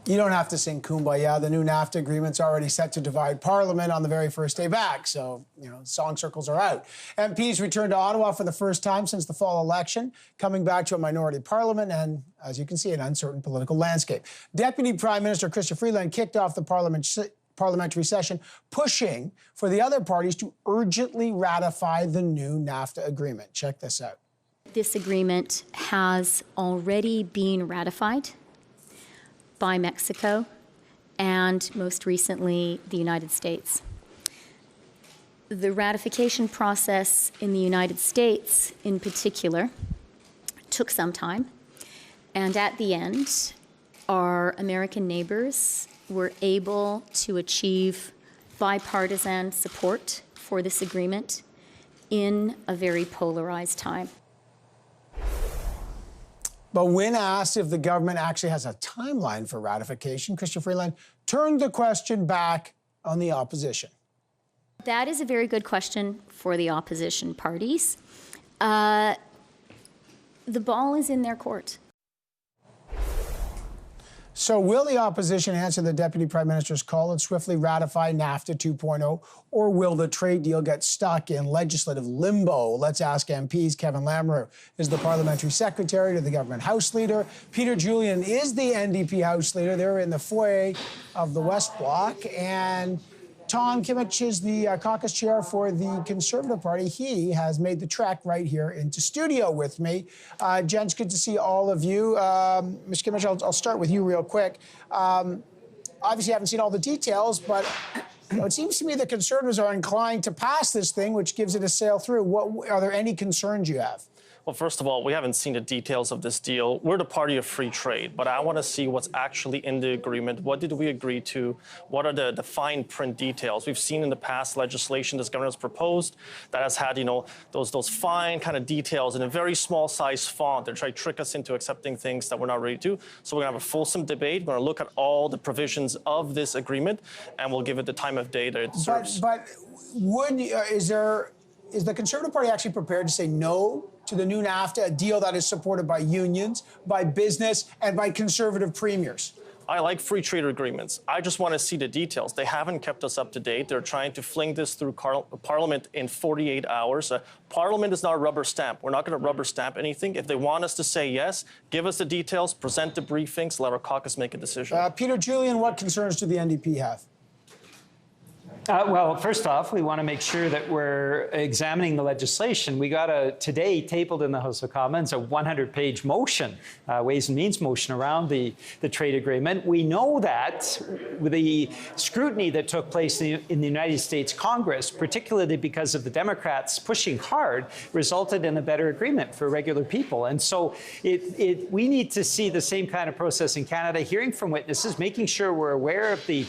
You don't have to sing Kumbaya. The new NAFTA agreement's already set to divide Parliament on the very first day back. So, song circles are out. MPs returned to Ottawa for the first time since the fall election, coming back to a minority Parliament and, as you can see, an uncertain political landscape. Deputy Prime Minister Freeland kicked off the parliamentary session, pushing for the other parties to urgently ratify the new NAFTA agreement. Check this out. This agreement has already been ratified by Mexico and, most recently, the United States. The ratification process in the United States, in particular, took some time, and at the end, our American neighbors were able to achieve bipartisan support for this agreement in a very polarized time. But when asked if the government actually has a timeline for ratification, Freeland turned the question back on the opposition. That is a very good question for the opposition parties. The ball is in their court. So will the opposition answer the Deputy Prime Minister's call and swiftly ratify NAFTA 2.0, or will the trade deal get stuck in legislative limbo? Let's ask MPs. Kevin Lamoureux is the Parliamentary Secretary to the Government House Leader. Peter Julien is the NDP House Leader. They're in the foyer of the West Block. And Tom Kmiec is the caucus chair for the Conservative Party. He has made the trek right here into studio with me. Gents, good to see all of you. Mr. Kmiec, I'll start with you real quick. Obviously, I haven't seen all the details, but it seems to me the Conservatives are inclined to pass this thing, which gives it a sail through. Are there any concerns you have? Well, first of all, we haven't seen the details of this deal. We're the party of free trade, but I want to see what's actually in the agreement. What did we agree to? What are the fine print details? We've seen in the past legislation this government has proposed that has had, those fine kind of details in a very small size font. They're trying to trick us into accepting things that we're not ready to. So we're going to have a fulsome debate. We're going to look at all the provisions of this agreement, and we'll give it the time of day that it deserves. But is the Conservative Party actually prepared to say no to the new NAFTA, a deal that is supported by unions, by business, and by Conservative premiers? I like free trade agreements. I just want to see the details. They haven't kept us up to date. They're trying to fling this through Parliament in 48 hours. Parliament is not a rubber stamp. We're not going to rubber stamp anything. If they want us to say yes, give us the details, present the briefings, let our caucus make a decision. Peter Julien, what concerns do the NDP have? Well, first off, we want to make sure that we're examining the legislation. We got today tabled in the House of Commons a 100-page motion, Ways and Means motion around the trade agreement. We know that the scrutiny that took place in the United States Congress, particularly because of the Democrats pushing hard, resulted in a better agreement for regular people. And so we need to see the same kind of process in Canada, hearing from witnesses, making sure we're aware of the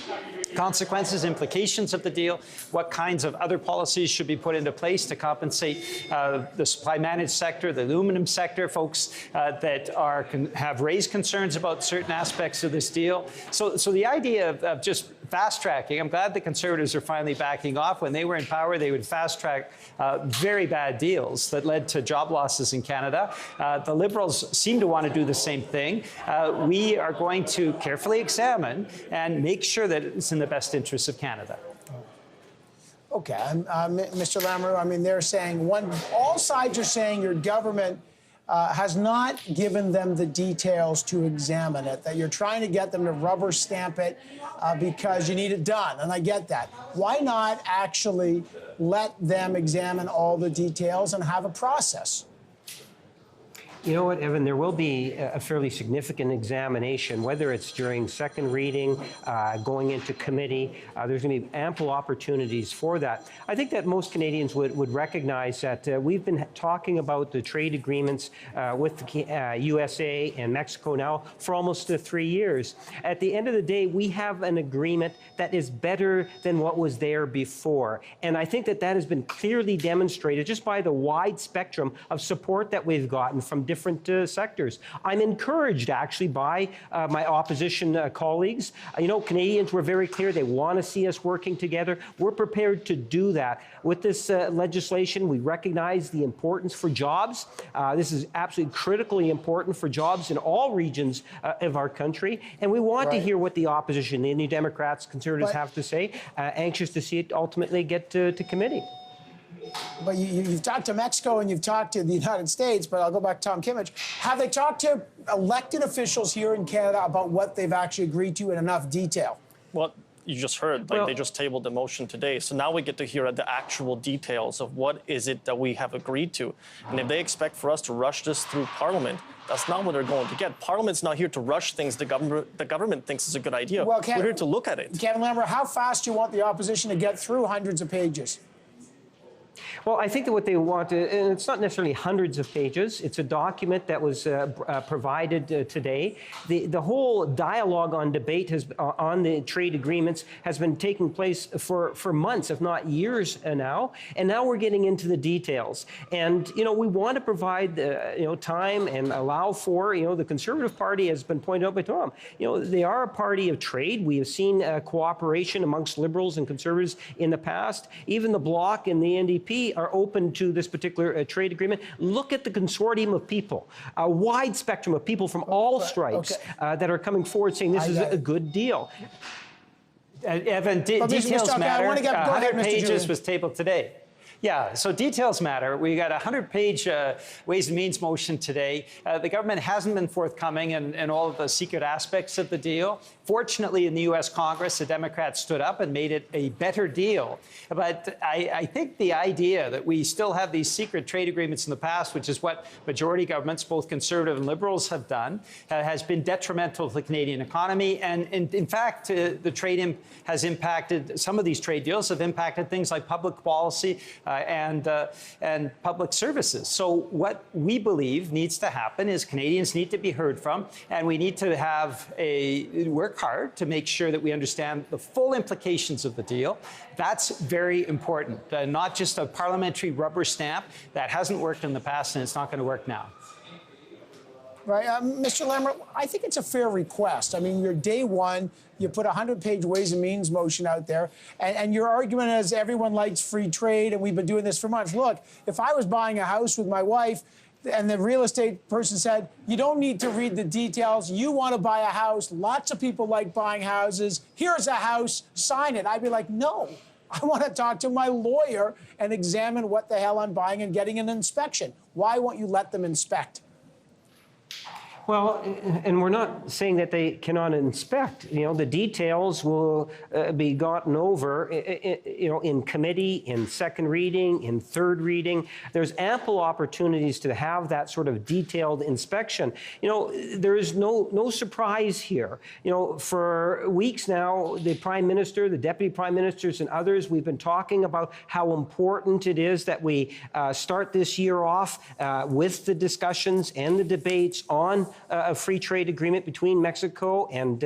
consequences, implications of the deal, what kinds of other policies should be put into place to compensate the supply managed sector, the aluminum sector, folks that have raised concerns about certain aspects of this deal. So the idea of just fast tracking, I'm glad the Conservatives are finally backing off. When they were in power, they would fast track very bad deals that led to job losses in Canada. The Liberals seem to want to do the same thing. We are going to carefully examine and make sure that it's in the best interests of Canada. Okay, Mr. Lamoureux, they're saying all sides are saying your government has not given them the details to examine it, that you're trying to get them to rubber stamp it because you need it done, and I get that. Why not actually let them examine all the details and have a process? You know what, Evan, there will be a fairly significant examination, whether it's during second reading, going into committee. There's going to be ample opportunities for that. I think that most Canadians would recognize that we've been talking about the trade agreements with the USA and Mexico now for almost 3 years. At the end of the day, we have an agreement that is better than what was there before. And I think that has been clearly demonstrated just by the wide spectrum of support that we've gotten from different different sectors. I'm encouraged, actually, by my opposition colleagues. Canadians were very clear. They want to see us working together. We're prepared to do that. With this legislation, we recognize the importance for jobs. This is absolutely critically important for jobs in all regions of our country. And we want to hear what the opposition, the New Democrats, Conservatives have to say. Anxious to see it ultimately get to committee. But you've talked to Mexico and you've talked to the United States, but I'll go back to Tom Kmiec. Have they talked to elected officials here in Canada about what they've actually agreed to in enough detail? Well, you just heard, they just tabled the motion today. So now we get to hear the actual details of what is it that we have agreed to. And if they expect for us to rush this through Parliament, that's not what they're going to get. Parliament's not here to rush things the government thinks is a good idea. Well, we're here to look at it. Kevin Lamoureux, how fast do you want the opposition to get through hundreds of pages? Well, I think that what they want to, and it's not necessarily hundreds of pages, it's a document that was provided today. The whole dialogue on debate on the trade agreements has been taking place for months, if not years now. And now we're getting into the details. And, we want to provide, time and allow for, the Conservative Party has been pointed out by Tom. They are a party of trade. We have seen cooperation amongst Liberals and Conservatives in the past. Even the Bloc and the NDP are open to this particular trade agreement. Look at the consortium of people, a wide spectrum of people from all stripes that are coming forward saying this is a good deal. Evan, details matter. 100 pages Julien. was tabled today. Yeah, so details matter. We got a 100-page Ways and Means motion today. The government hasn't been forthcoming in all of the secret aspects of the deal. Fortunately, in the U.S. Congress, the Democrats stood up and made it a better deal. But I think the idea that we still have these secret trade agreements in the past, which is what majority governments, both Conservative and Liberals, have done, has been detrimental to the Canadian economy. And in fact, the trade has impacted, some of these trade deals have impacted things like public policy and public services. So what we believe needs to happen is Canadians need to be heard from, and we need to have work hard to make sure that we understand the full implications of the deal. That's very important, not just a parliamentary rubber stamp. That hasn't worked in the past, and it's not going to work now. Right. Mr. Lamoureux, I think it's a fair request. I mean, you're day one, you put a 100-page Ways and Means motion out there, and your argument is everyone likes free trade, and we've been doing this for months. Look, if I was buying a house with my wife, and the real estate person said, you don't need to read the details, you want to buy a house, lots of people like buying houses, here's a house, sign it. I'd be like, no, I want to talk to my lawyer and examine what the hell I'm buying and getting an inspection. Why won't you let them inspect? Well, and we're not saying that they cannot inspect. The details will be gotten over, in committee, in second reading, in third reading. There's ample opportunities to have that sort of detailed inspection. There is no surprise here. For weeks now, the Prime Minister, the Deputy Prime Ministers, and others, we've been talking about how important it is that we start this year off with the discussions and the debates on a free trade agreement between Mexico and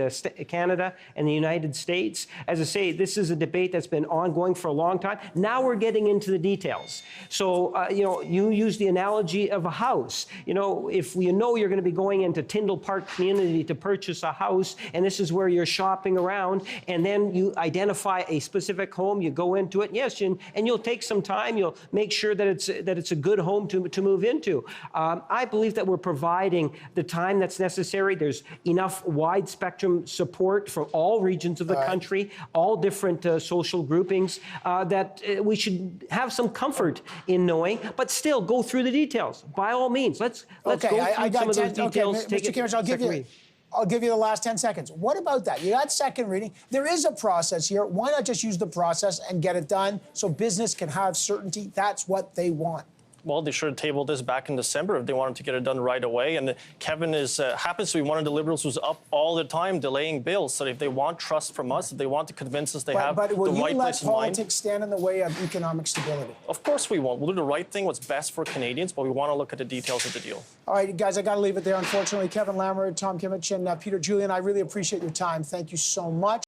Canada and the United States. As I say, this is a debate that's been ongoing for a long time. Now we're getting into the details. So, you use the analogy of a house. If you're going to be going into Tyndall Park community to purchase a house, and this is where you're shopping around, and then you identify a specific home, you go into it, yes, and you'll take some time, you'll make sure that it's a good home to move into. I believe that we're providing the time that's necessary. There's enough wide spectrum support from all regions of the country, all different social groupings, that we should have some comfort in knowing, but still go through the details. By all means, let's go through some of those details. Mr. Kmiec, I'll give you the last 10 seconds. What about that? You got second reading. There is a process here. Why not just use the process and get it done so business can have certainty? That's what they want. Well, they should have tabled this back in December if they wanted to get it done right away. And Kevin happens to be one of the Liberals who's up all the time delaying bills. So if they want trust from us, if they want to convince us they have the right place in mind. But will you let politics stand in the way of economic stability? Of course we won't. We'll do the right thing, what's best for Canadians, but we want to look at the details of the deal. All right, guys, I got to leave it there. Unfortunately, Kevin Lamoureux, Tom Kmiec, and Peter Julien, I really appreciate your time. Thank you so much.